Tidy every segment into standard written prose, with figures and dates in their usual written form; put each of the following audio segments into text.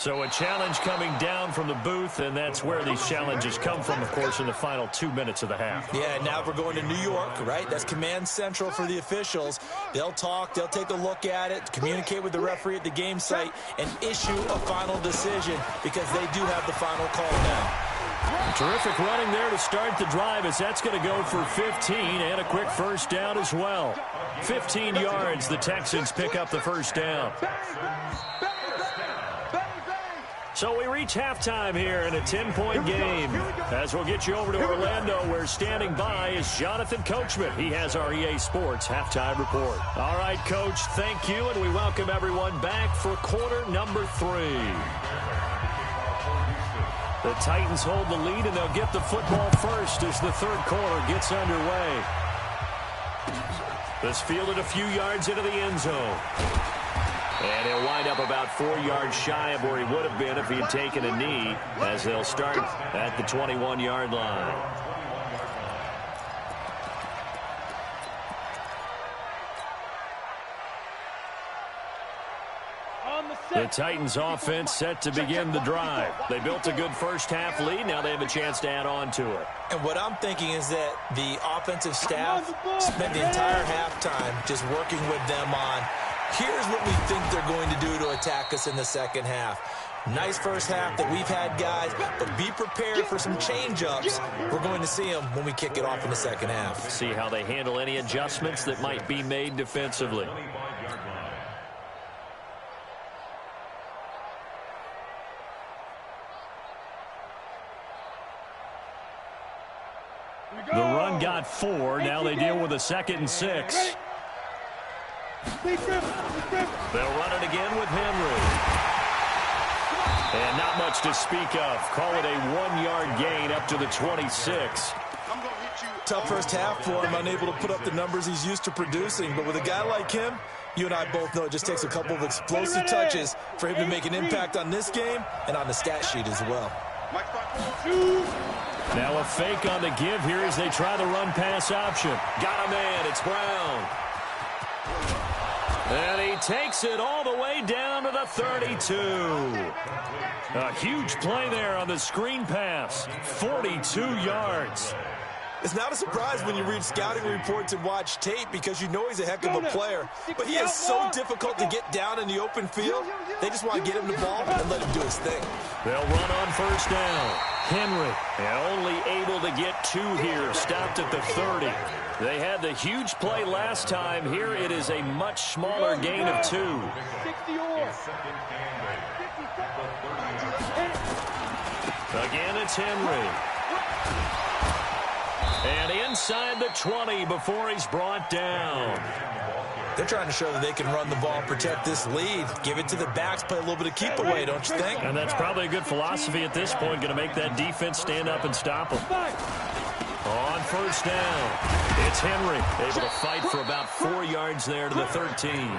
So a challenge coming down from the booth, and that's where these challenges come from, of course, in the final 2 minutes of the half. Yeah, now we're going to New York, right? That's command central for the officials. They'll talk, they'll take a look at it, communicate with the referee at the game site, and issue a final decision because they do have the final call now. Terrific running there to start the drive as that's going to go for 15 and a quick first down as well. 15 yards, the Texans pick up the first down. So we reach halftime here in a 10-point game. As we'll get you over to Orlando, where standing by is Jonathan Coachman. He has our EA Sports halftime report. All right, Coach, thank you, and we welcome everyone back for quarter number 3. The Titans hold the lead, and they'll get the football first as the third quarter gets underway. This fielded a few yards into the end zone. And he'll wind up about 4 yards shy of where he would have been if he had taken a knee, as they'll start at the 21-yard line. The Titans offense set to begin the drive. They built a good first half lead. Now they have a chance to add on to it. And what I'm thinking is that the offensive staff spent the entire halftime just working with them on, here's what we think they're going to do to attack us in the second half. Nice first half that we've had, guys, but be prepared for some change-ups. We're going to see them when we kick it off in the second half. See how they handle any adjustments that might be made defensively. The run got 4. Now they deal with a 2nd and 6. They'll run it again with Henry. And not much to speak of. Call it a 1-yard gain up to the 26. Tough first half for him, unable to put up the numbers he's used to producing. But with a guy like him, you and I both know it just takes a couple of explosive touches for him to make an impact on this game and on the stat sheet as well. Now a fake on the give here as they try the run-pass option. Got a man. It's Brown. And he takes it all the way down to the 32. A huge play there on the screen pass. 42 yards. It's not a surprise when you read scouting reports and watch tape because you know he's a heck of a player. But he is so difficult to get down in the open field. They just want to get him the ball and let him do his thing. They'll run on first down. Henry, and only able to get 2 here. Stopped at the 30. They had the huge play last time. Here it is a much smaller gain of 2. Again, it's Henry. And inside the 20 before he's brought down. They're trying to show that they can run the ball and protect this lead. Give it to the backs, play a little bit of keep away, don't you think? And that's probably a good philosophy at this point, going to make that defense stand up and stop them. On first down, it's Henry, able to fight for about 4 yards there to the 13.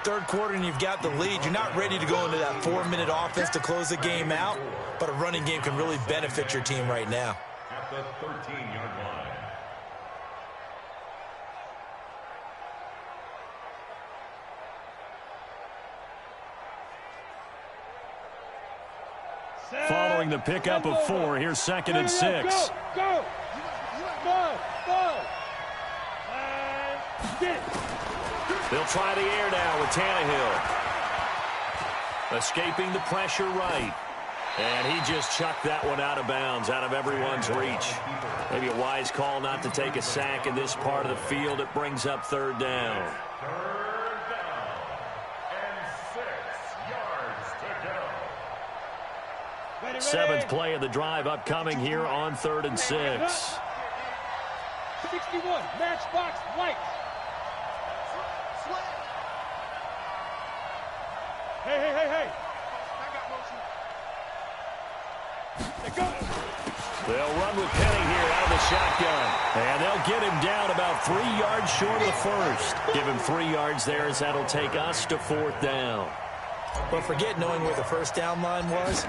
Third quarter and you've got the lead. You're not ready to go into that 4-minute offense to close the game out, but a running game can really benefit your team right now. At the 13-yard line. Following the pickup of 4, here's 2nd and 6. Go! They'll try the air now with Tannehill. Escaping the pressure right. And he just chucked that one out of bounds, out of everyone's reach. Maybe a wise call not to take a sack in this part of the field. It brings up 3rd down. Third down and 6 yards to go. 7th play of the drive upcoming here on 3rd and 6. 61, matchbox, lights. Hey. They'll run with Penny here out of the shotgun. And they'll get him down about 3 yards short of the first. Give him 3 yards there as that'll take us to 4th down. But forget knowing where the first down line was.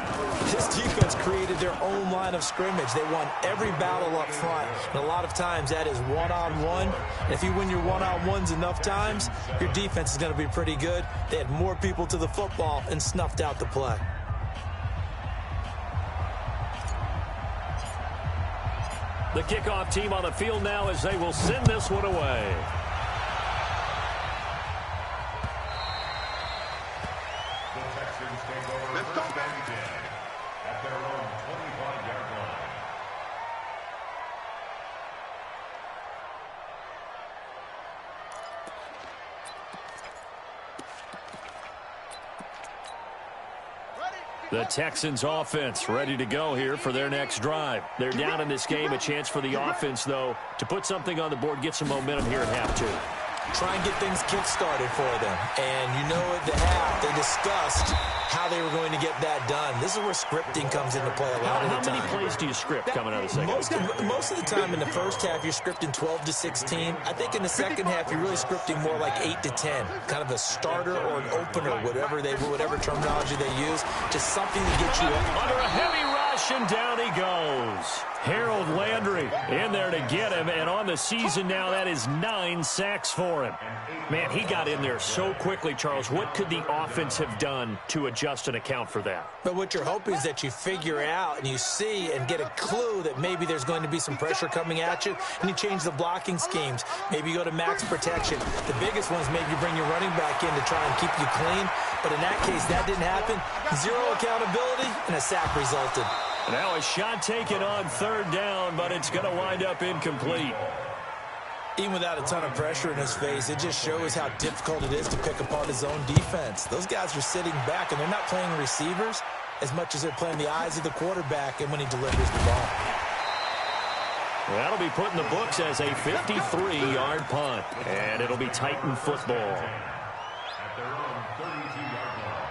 This defense created their own line of scrimmage. They won every battle up front. And a lot of times that is one-on-one. And if you win your one-on-ones enough times, your defense is going to be pretty good. They had more people to the football and snuffed out the play. The kickoff team on the field now as they will send this one away. At their own 25-yard line. The Texans offense ready to go here for their next drive. They're down in this game. A chance for the offense, though, to put something on the board, get some momentum here at half two. Try and get things kick-started for them. And you know at the half, they discussed how they were going to get that done. This is where scripting comes into play a lot of the time. How many plays do you script coming out of the second? Most of the time in the first half, you're scripting 12 to 16. I think in the second half, you're really scripting more like 8 to 10. Kind of a starter or an opener, whatever terminology they use. Just something to get you up. Under a heavy rush, and down he goes. Harold Landry in there to get him, and on the season now, that is 9 sacks for him. Man, he got in there so quickly, Charles. What could the offense have done to adjust and account for that? But what you're hoping is that you figure out and you see and get a clue that maybe there's going to be some pressure coming at you, and you change the blocking schemes. Maybe you go to max protection. The biggest one is maybe you bring your running back in to try and keep you clean. But in that case, that didn't happen. Zero accountability, and a sack resulted. Now a shot taken on third down, but it's going to wind up incomplete. Even without a ton of pressure in his face, it just shows how difficult it is to pick apart his own defense. Those guys are sitting back, and they're not playing receivers as much as they're playing the eyes of the quarterback and when he delivers the ball. That'll be put in the books as a 53-yard punt, and it'll be Titan football. At their own 32-yard line.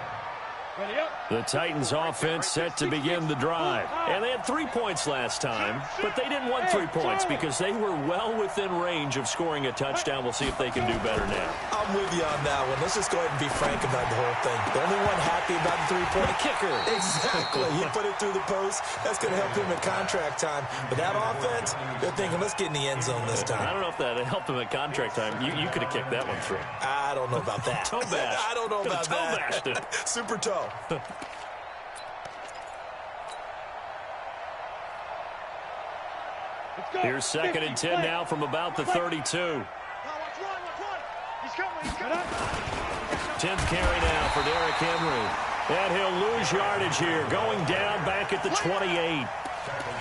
Ready up. The Titans offense set to begin the drive. And they had 3 points last time, but they didn't want 3 points because they were well within range of scoring a touchdown. We'll see if they can do better now. I'm with you on that one. Let's just go ahead and be frank about the whole thing. The only one happy about the three-point kicker. Exactly. He put it through the post. That's going to help him at contract time. But that offense, they're thinking, let's get in the end zone this time. I don't know if that helped him at contract time. You could have kicked that one through. I don't know about that. Toe bash. I don't know about toe that. bashed it. Super toe. Here's 2nd and 10 now from about the 32. 10th carry now for Derrick Henry. And he'll lose yardage here, going down back at the 28.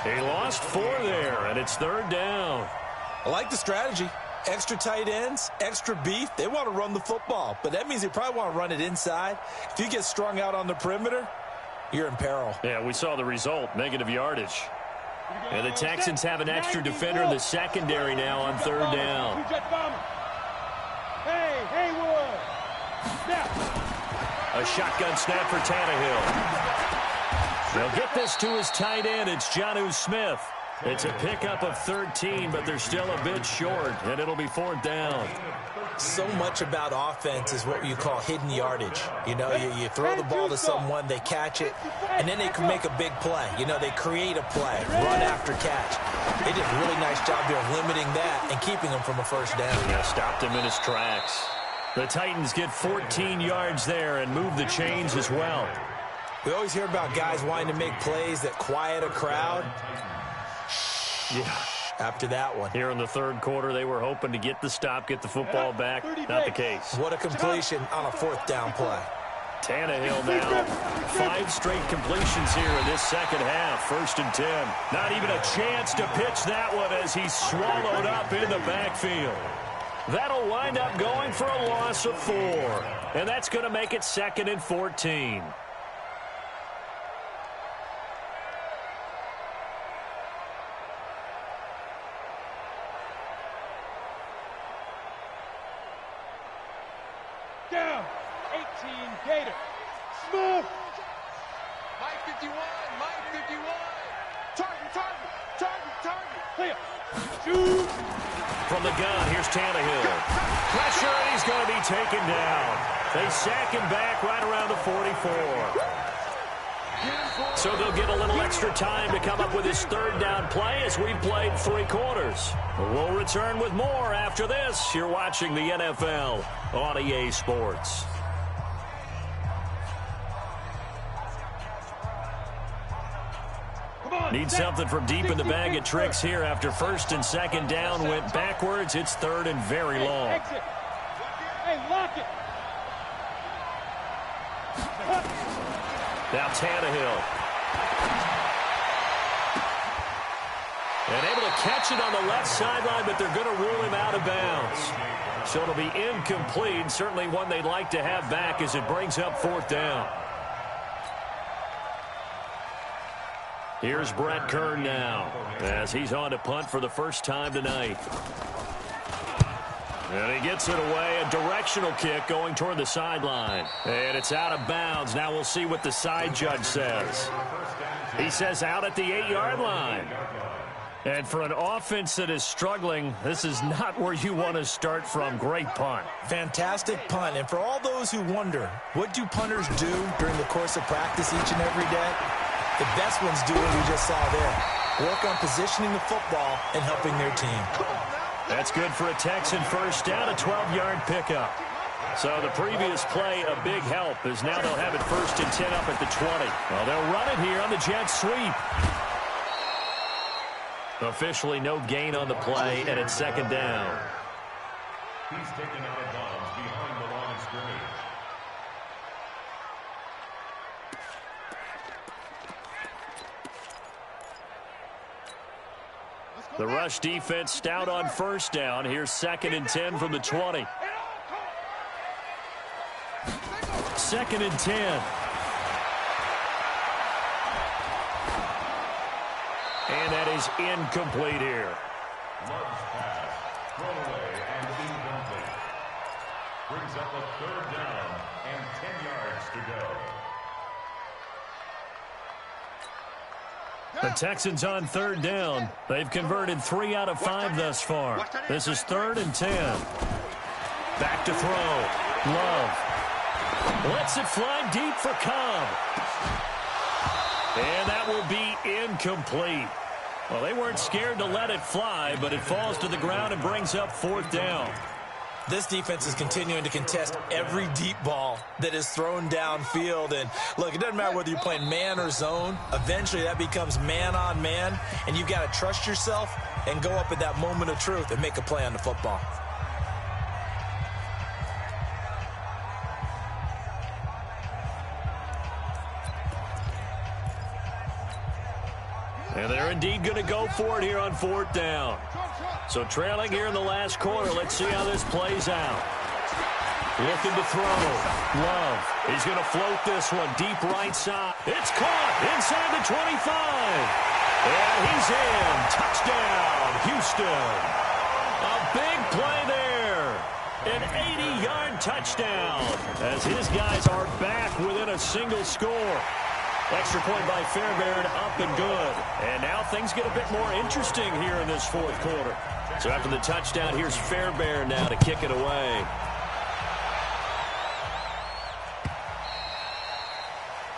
He lost 4 there, and it's 3rd down. I like the strategy. Extra tight ends, extra beef. They want to run the football, but that means they probably want to run it inside. If you get strung out on the perimeter, you're in peril. Yeah, we saw the result, negative yardage. And the Texans have an extra defender in the secondary now on 3rd down. Hey, Haywood. Snap. A shotgun snap for Tannehill. They'll get this to his tight end. It's Jonnu Smith. It's a pickup of 13, but they're still a bit short, and it'll be 4th down. So much about offense is what you call hidden yardage. You know, you throw the ball to someone, they catch it, and then they can make a big play. You know, they create a play, run after catch. They did a really nice job there of limiting that and keeping him from a first down. Yeah, stopped him in his tracks. The Titans get 14 yards there and move the chains as well. We always hear about guys wanting to make plays that quiet a crowd. Yeah. After that one. Here in the 3rd quarter, they were hoping to get the stop, get the football back. Not the case. What a completion on a 4th down play. Tannehill now. 5 straight completions here in this second half. 1st and 10. Not even a chance to pitch that one as he's swallowed up in the backfield. That'll wind up going for a loss of 4. And that's going to make it 2nd and 14. Down. 18 Gator. Smooth. Mike 51. Mike 51. Target. Clear. Shoot. From the gun, here's Tannehill. Pressure, and he's going to be taken down. They sack him back right around the 44. So they'll get a little extra time to come up with his third down play as we've played 3 quarters. We'll return with more after this. You're watching the NFL on EA Sports. Need something from deep in the bag of tricks here after first and second down went backwards. It's third and very long. Exit. Hey, lock it. Now Tannehill. And able to catch it on the left sideline, but they're going to rule him out of bounds. So it'll be incomplete. Certainly one they'd like to have back as it brings up 4th down. Here's Brett Kern now as he's on to punt for the first time tonight. And he gets it away, a directional kick going toward the sideline. And it's out of bounds. Now we'll see what the side judge says. He says out at the 8-yard line. And for an offense that is struggling, this is not where you want to start from. Great punt. Fantastic punt. And for all those who wonder, what do punters do during the course of practice each and every day? The best ones do what we just saw there. Work on positioning the football and helping their team. That's good for a Texan first down, a 12-yard pickup. So the previous play, a big help, as now they'll have it first and 10 up at the 20. Well, they'll run it here on the jet sweep. Officially no gain on the play, and it's second down. He's taken out of bounds behind the line of scrimmage. The rush defense stout on first down. Here's 2nd and 10 from the 20. 2nd and 10. And that is incomplete here. Love's pass, thrown away and incomplete. Brings up a 3rd down and 10 yards to go. The Texans on 3rd down. They've converted 3 out of 5 thus far. This is 3rd and 10. Back to throw. Love. Lets it fly deep for Cobb. And that will be incomplete. Well, they weren't scared to let it fly, but it falls to the ground and brings up 4th down. This defense is continuing to contest every deep ball that is thrown downfield. And, look, it doesn't matter whether you're playing man or zone. Eventually that becomes man on man, and you've got to trust yourself and go up at that moment of truth and make a play on the football. And they're indeed going to go for it here on 4th down. So trailing here in the last quarter. Let's see how this plays out. Looking to throw. Love. He's going to float this one deep right side. It's caught inside the 25. And he's in. Touchdown, Houston. A big play there. An 80-yard touchdown as his guys are back within a single score. Extra point by Fairbairn, up and good. And now things get a bit more interesting here in this 4th quarter. So after the touchdown, here's Fairbairn now to kick it away.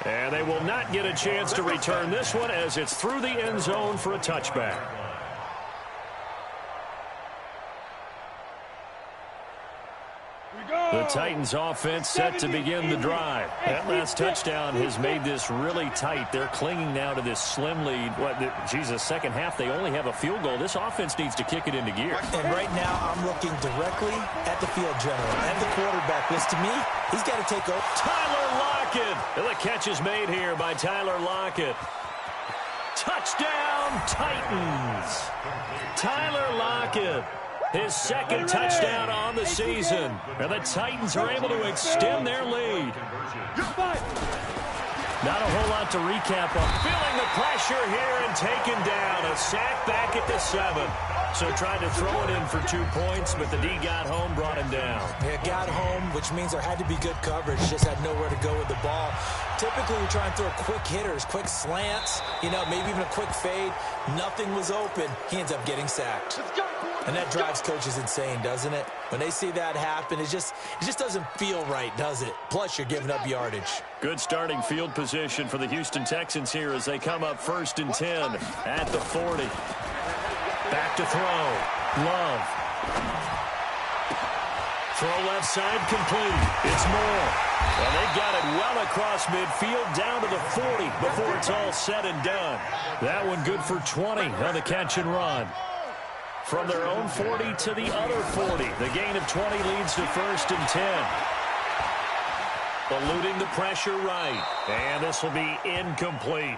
And they will not get a chance to return this one as it's through the end zone for a touchback. The Titans offense set to begin the drive. That last touchdown has made this really tight. They're clinging now to this slim lead. Second half, they only have a field goal. This offense needs to kick it into gear. And right now, I'm looking directly at the field general, at the quarterback. Because to me, he's got to take over. Tyler Lockett. And the catch is made here by Tyler Lockett. Touchdown, Titans. Tyler Lockett. His 2nd touchdown on the season. And the Titans are able to extend their lead. Not a whole lot to recap on. Feeling the pressure here and taken down. A sack back at the 7. So tried to throw it in for 2 points, but the D got home, brought him down. It got home, which means there had to be good coverage. Just had nowhere to go with the ball. Typically, we try and throw quick hitters, quick slants, you know, maybe even a quick fade. Nothing was open. He ends up getting sacked. And that drives coaches insane, doesn't it? When they see that happen, it just doesn't feel right, does it? Plus, you're giving up yardage. Good starting field position for the Houston Texans here as they come up 1st and 10 at the 40. Back to throw. Love. Throw left side complete. It's Moore. And they've got it well across midfield down to the 40 before it's all said and done. That one good for 20 on the catch and run. From their own 40 to the other 40. The gain of 20 leads to 1st and 10. Eluding the pressure right. And this will be incomplete.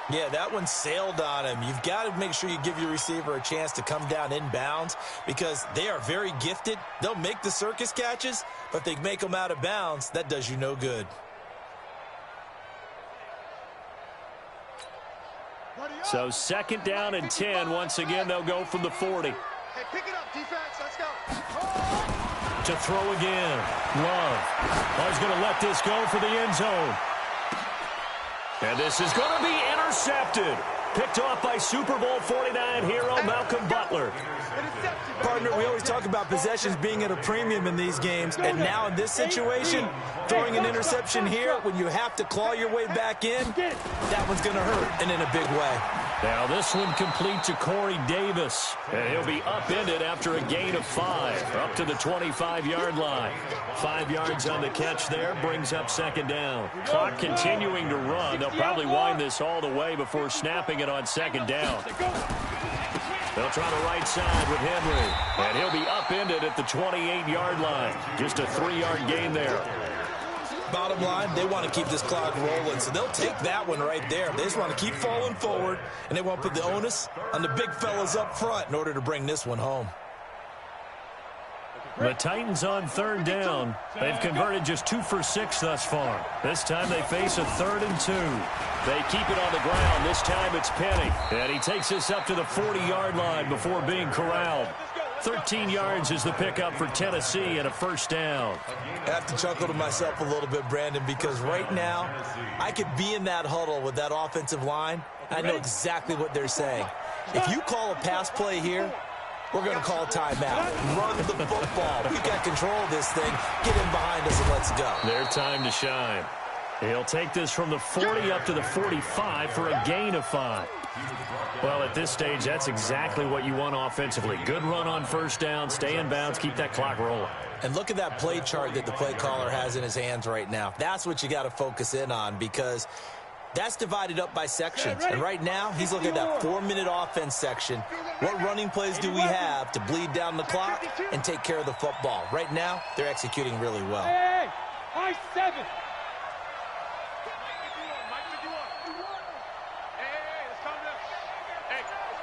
Yeah, that one sailed on him. You've got to make sure you give your receiver a chance to come down inbounds because they are very gifted. They'll make the circus catches, but if they make them out of bounds, that does you no good. So 2nd down and 10. Once again, they'll go from the 40. Hey, pick it up, defense. Let's go. To throw again. Love. He's going to let this go for the end zone. And this is going to be intercepted. Picked off by Super Bowl 49 hero Malcolm Butler. Partner, we always talk about possessions being at a premium in these games, and now in this situation, throwing an interception here when you have to claw your way back in, that one's going to hurt, and in a big way. Now this one complete to Corey Davis, and he'll be upended after a gain of 5, up to the 25-yard line. 5 yards on the catch there, brings up 2nd down. Clock continuing to run. They'll probably wind this all the way before snapping it on 2nd down. They'll try the right side with Henry, and he'll be upended at the 28-yard line. Just a 3-yard gain there. Bottom line, they want to keep this clock rolling, so they'll take that one right there. They just want to keep falling forward, and they want to put the onus on the big fellas up front in order to bring this one home. The Titans on 3rd down. They've converted just 2 for 6 thus far. This time they face a 3rd and 2. They keep it on the ground. This time it's Penny. And he takes this up to the 40-yard line before being corralled. 13 yards is the pickup for Tennessee and a 1st down. I have to chuckle to myself a little bit, Brandon, because right now I could be in that huddle with that offensive line. I know exactly what they're saying. If you call a pass play here, we're going to call a timeout. Run the football. We've got control of this thing. Get in behind us and let's go. Their time to shine. He'll take this from the 40 up to the 45 for a gain of 5. Well, at this stage, that's exactly what you want offensively. Good run on 1st down, stay in bounds, keep that clock rolling. And look at that play chart that the play caller has in his hands right now. That's what you got to focus in on because that's divided up by sections. And right now, he's looking at that 4-minute offense section. What running plays do we have to bleed down the clock and take care of the football? Right now, they're executing really well. Hey, high 7.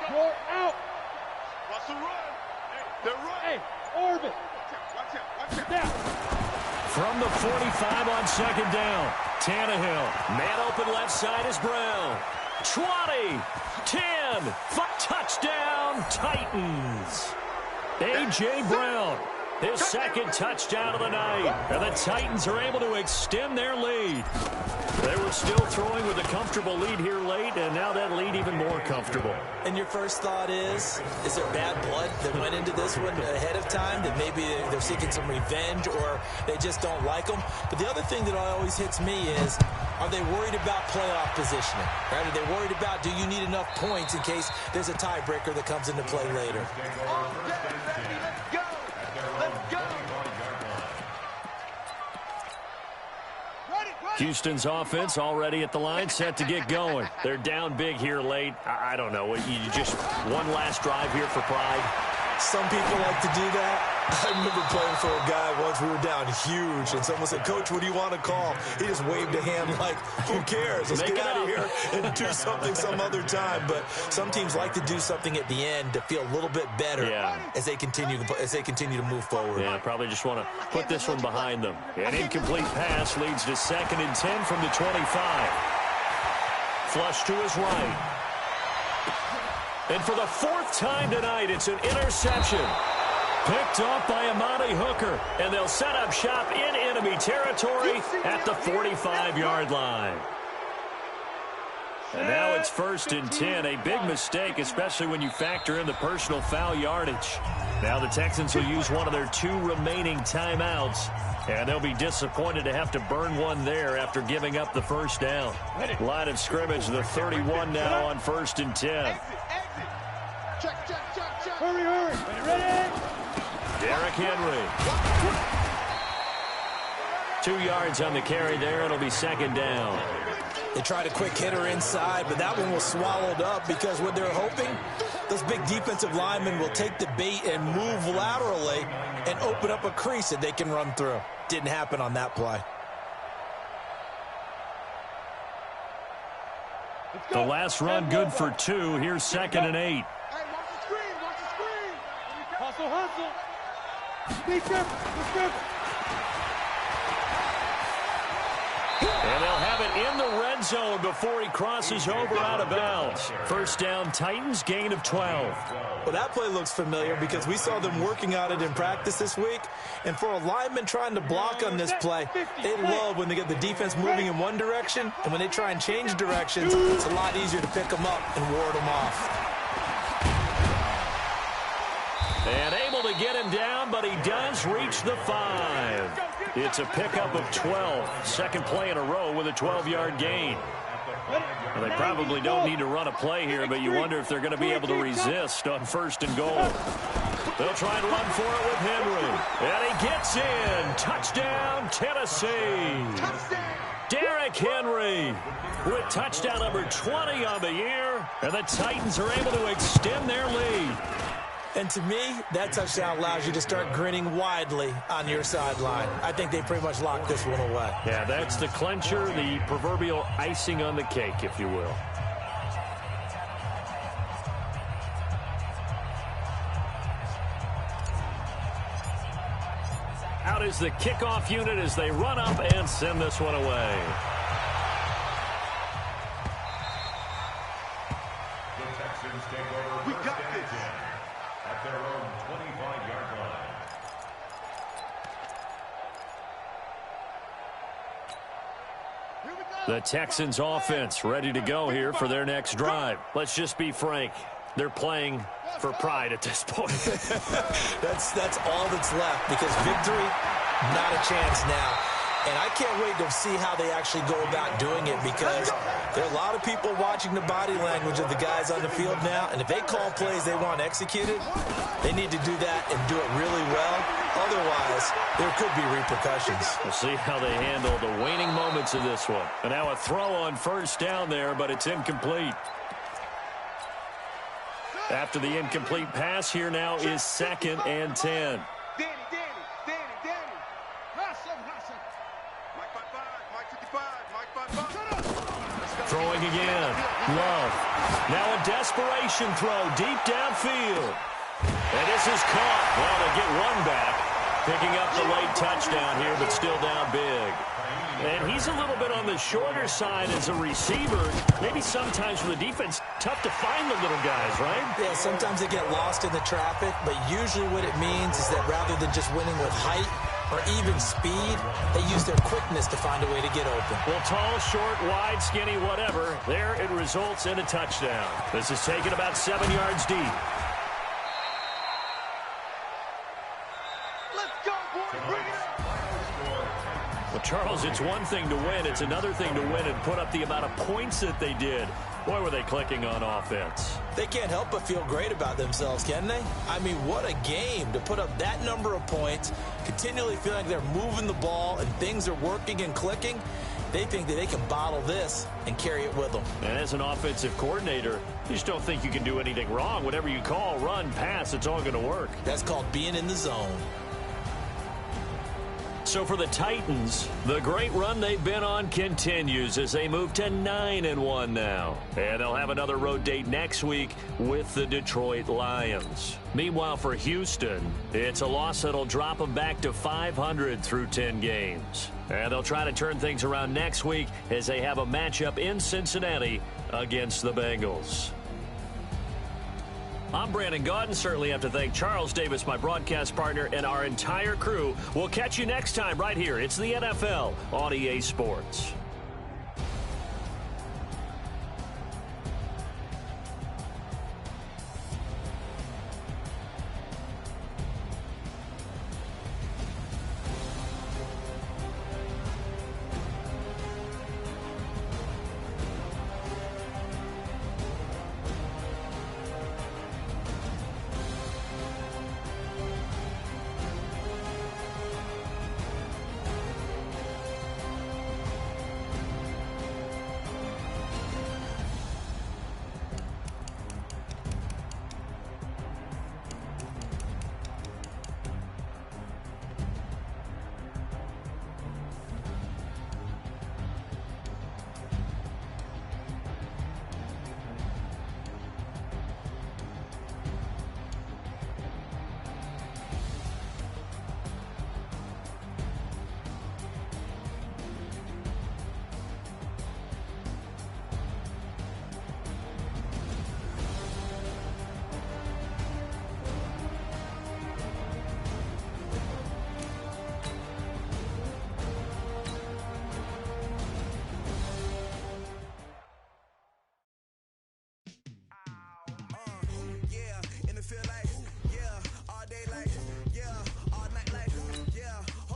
You're out. What's the run? They're running. Hey, Orbit. Watch out. Down. From the 45 on 2nd down, Tannehill. Man open left side is Brown. 20, 10, touchdown, Titans. A.J. Brown, his 2nd touchdown of the night. And the Titans are able to extend their lead. They were still throwing with a comfortable lead here late, and now that lead even more comfortable. And your first thought is there bad blood that went into this one ahead of time, that maybe they're seeking some revenge or they just don't like them? But the other thing that always hits me is, are they worried about playoff positioning? Right? Are they worried about, do you need enough points in case there's a tiebreaker that comes into play later? Houston's offense already at the line, set to get going. They're down big here late. I don't know. You just one last drive here for pride. Some people like to do that. I remember playing for a guy once. We were down huge, and someone said, "Coach, what do you want to call?" He just waved a hand like, who cares? Let's get out of here and do something some other time. But some teams like to do something at the end to feel a little bit better as they continue to move forward. Yeah, probably just want to put this one behind them. An incomplete pass leads to 2nd and 10 from the 25. Flush to his right. And for the 4th time tonight, it's an interception. Picked off by Amani Hooker, and they'll set up shop in enemy territory at the 45-yard line. And now it's 1st and 10, a big mistake, especially when you factor in the personal foul yardage. Now the Texans will use one of their 2 remaining timeouts, and they'll be disappointed to have to burn one there after giving up the first down. Line of scrimmage, the 31 now on 1st and 10. Check. Hurry. Ready? Derrick Henry. 2 yards on the carry there. It'll be 2nd down. They tried a quick hitter inside, but that one was swallowed up because what they're hoping, those big defensive linemen will take the bait and move laterally and open up a crease that they can run through. Didn't happen on that play. The last run good for 2. Here's 2nd and 8. Hey, watch the screen. Hustle. Let's go. And they'll have it in the red zone before he crosses over out of bounds. First down, Titans, gain of 12. Well, that play looks familiar because we saw them working on it in practice this week. And for a lineman trying to block on this play, they love when they get the defense moving in one direction. And when they try and change directions, it's a lot easier to pick them up and ward them off. And able to get him down, but he does reach the 5. It's a pickup of 12. Second play in a row with a 12-yard gain. Well, they probably don't need to run a play here, but you wonder if they're going to be able to resist on 1st and goal. They'll try and run for it with Henry. And he gets in. Touchdown, Tennessee. Derrick Henry with touchdown number 20 on the year. And the Titans are able to extend their lead. And to me, that touchdown allows you to start grinning widely on your sideline. I think they pretty much locked this one away. Yeah, that's the clincher, the proverbial icing on the cake, if you will. Out is the kickoff unit as they run up and send this one away. The Texans take over We first got and this. 10 at their own 25-yard line. Here we go. The Texans offense ready to go here for their next drive. Let's just be frank. They're playing for pride at this point. That's all that's left because victory, not a chance now. And I can't wait to see how they actually go about doing it because there are a lot of people watching the body language of the guys on the field now. And if they call plays they want executed, they need to do that and do it really well. Otherwise, there could be repercussions. We'll see how they handle the waning moments of this one. And now a throw on 1st down there, but it's incomplete. After the incomplete pass, here now is 2nd and 10. Danny. Mike 55, Mike 55. Throwing again. Love. Now a desperation throw deep downfield. And this is caught. Well, they get one back. Picking up the late touchdown here, but still down big. And he's a little bit on the shorter side as a receiver. Maybe sometimes for the defense, tough to find the little guys, right? Yeah, sometimes they get lost in the traffic, but usually what it means is that rather than just winning with height or even speed, they use their quickness to find a way to get open. Well, tall, short, wide, skinny, whatever. There it results in a touchdown. This is taken about 7 yards deep. Let's go, boys. Bring it up. Well, Charles, it's one thing to win. It's another thing to win and put up the amount of points that they did. Boy, were they clicking on offense. They can't help but feel great about themselves, can they? I mean, what a game to put up that number of points, continually feeling like they're moving the ball and things are working and clicking. They think that they can bottle this and carry it with them. And as an offensive coordinator, you just don't think you can do anything wrong. Whatever you call, run, pass, it's all going to work. That's called being in the zone. So for the Titans, the great run they've been on continues as they move to 9-1 now. And they'll have another road date next week with the Detroit Lions. Meanwhile, for Houston, it's a loss that'll drop them back to 500 through 10 games. And they'll try to turn things around next week as they have a matchup in Cincinnati against the Bengals. I'm Brandon Gaudin. Certainly have to thank Charles Davis, my broadcast partner, and our entire crew. We'll catch you next time right here. It's the NFL on EA Sports.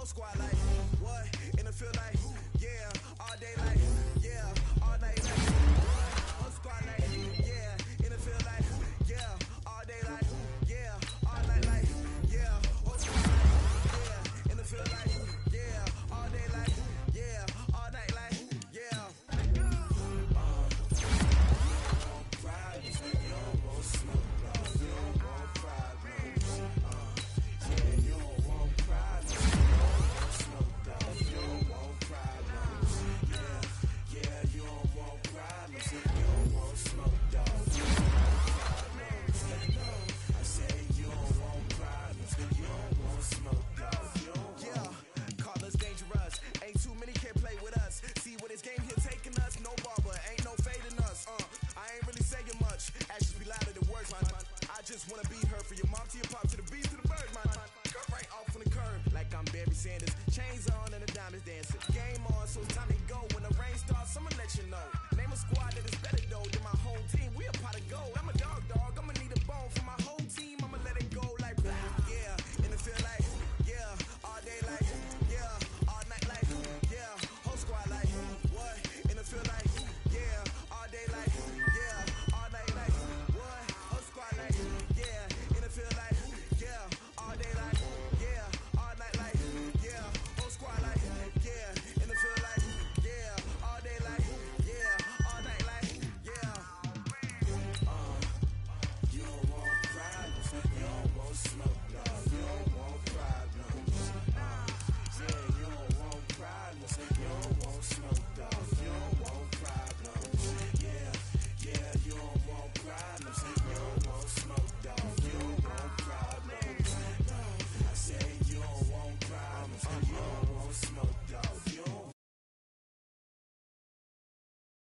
Squad like, what? In the field like, yeah, all day like,